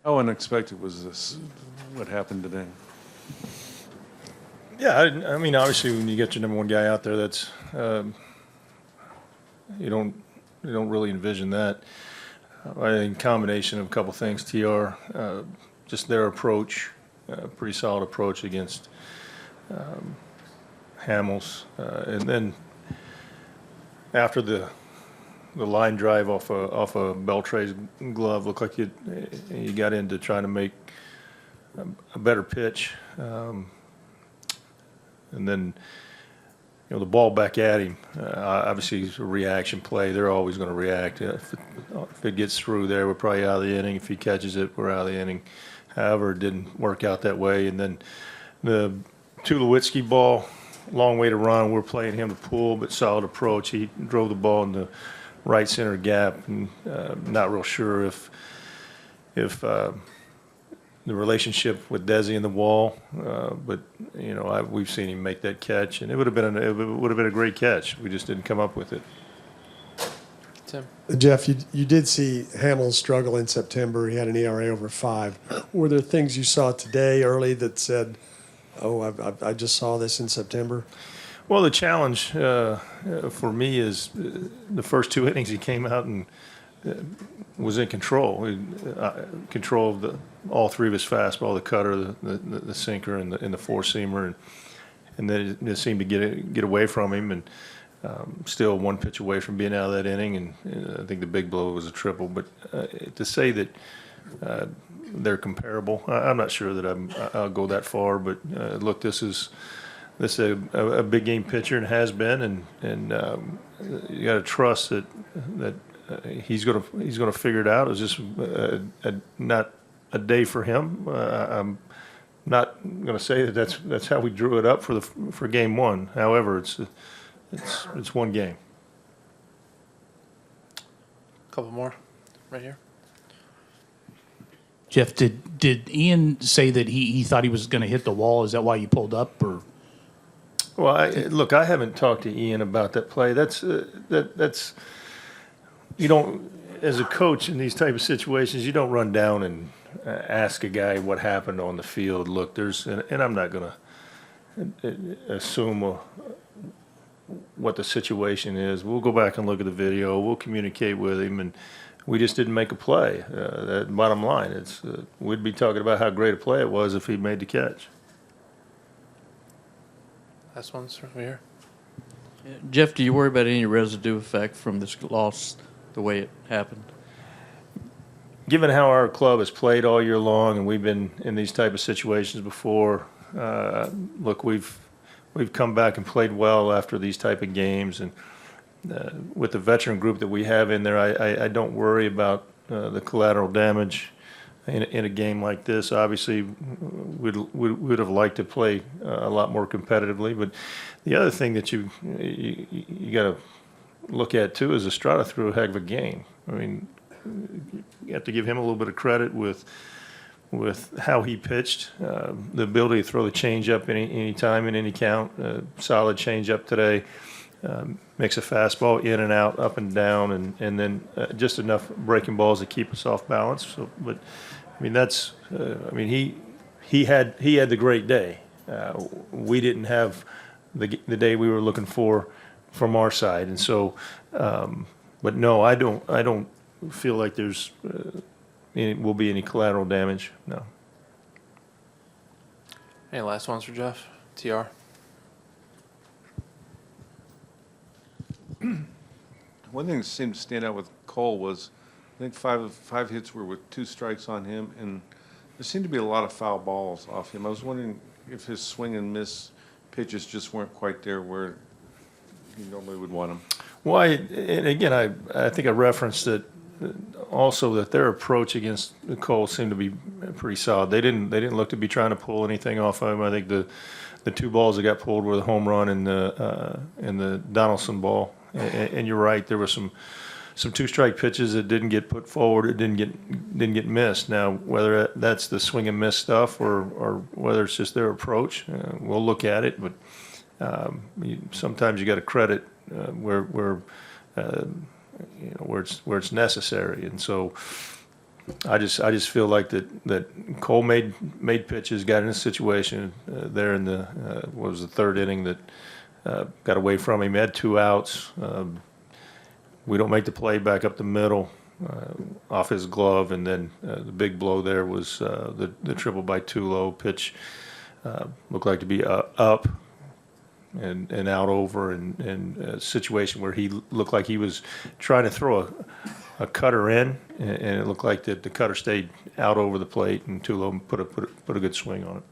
How unexpected was this, what happened today? Yeah, I mean, obviously, when you get your number one guy out there, that's you don't really envision that. I think combination of a couple things. Tr, just their approach, pretty solid approach against Hamels, and then after the line drive off a Beltre's glove, looked like you got into trying to make a better pitch, and then the ball back at him. Obviously, it's a reaction play. They're always going to react. If it gets through there, we're probably out of the inning. If he catches it, we're out of the inning. However, it didn't work out that way. And then the Tulowitzki ball, long way to run. We're playing him to pull, but solid approach. He drove the ball in the right center gap, and not real sure if the relationship with Desi and the wall, but we've seen him make that catch, and it would have been a great catch. We just didn't come up with it. Tim. Jeff, you did see Hamels struggle in September. He had an ERA over 5. Were there things you saw today early that said, "Oh, I just saw this in September"? Well, the challenge for me is the first 2 innings he came out and was in control. Control of all 3 of his fastball, the cutter, the sinker, and the four-seamer, and then it seemed to get away from him, and still 1 pitch away from being out of that inning. And I think the big blow was a triple. But to say that they're comparable, I'm not sure that I'll go that far. But look, this is a big game pitcher and has been, and you got to trust that he's gonna figure it out. It's just not a day for him. I'm not going to say that that's how we drew it up for game 1. However, it's 1 game. A couple more, right here. Jeff, did Ian say that he thought he was going to hit the wall? Is that why you pulled up, or? Well, look, I haven't talked to Ian about that play. That's you don't, as a coach in these type of situations, you don't run down and ask a guy what happened on the field. Look, and I'm not going to assume what the situation is. We'll go back and look at the video. We'll communicate with him, and we just didn't make a play. That bottom line, we'd be talking about how great a play it was if he made the catch. Last one's over here. Jeff, do you worry about any residue effect from this loss, the way it happened? Given how our club has played all year long, and we've been in these type of situations before, look, we've come back and played well after these type of games, and with the veteran group that we have in there, I don't worry about the collateral damage in a game like this. Obviously, we'd have liked to play a lot more competitively, but the other thing that you got to look at too is Estrada threw a heck of a game. I mean, you have to give him a little bit of credit with how he pitched, the ability to throw the changeup any time in any count. Solid changeup today, makes a fastball in and out, up and down, and then just enough breaking balls to keep us off balance. So, but I mean he had the great day. We didn't have the day we were looking for from our side, and so. But no, I don't feel like there's will be any collateral damage. No. Any last ones for Jeff? TR. One thing that seemed to stand out with Cole was, I think five hits were with 2 strikes on him, and there seemed to be a lot of foul balls off him. I was wondering if his swing and miss pitches just weren't quite there where you normally would want them. Well, and again, I think I referenced that also, that their approach against Cole seemed to be pretty solid. They didn't look to be trying to pull anything off of him. I think the 2 balls that got pulled were the home run and the Donaldson ball. And you're right, there were some 2-strike pitches that didn't get put forward. It didn't get missed. Now, whether that's the swing and miss stuff or whether it's just their approach, we'll look at it. But sometimes you got to credit where it's necessary. And so, I just feel like that Cole made pitches, got in a situation there in the what was the third inning that got away from him. Had 2 outs. We don't make the play back up the middle off his glove, and then the big blow there was the triple by Tulo pitch. Looked like to be up and out over, and a situation where he looked like he was trying to throw a cutter in, and it looked like that the cutter stayed out over the plate, and Tulo put a good swing on it.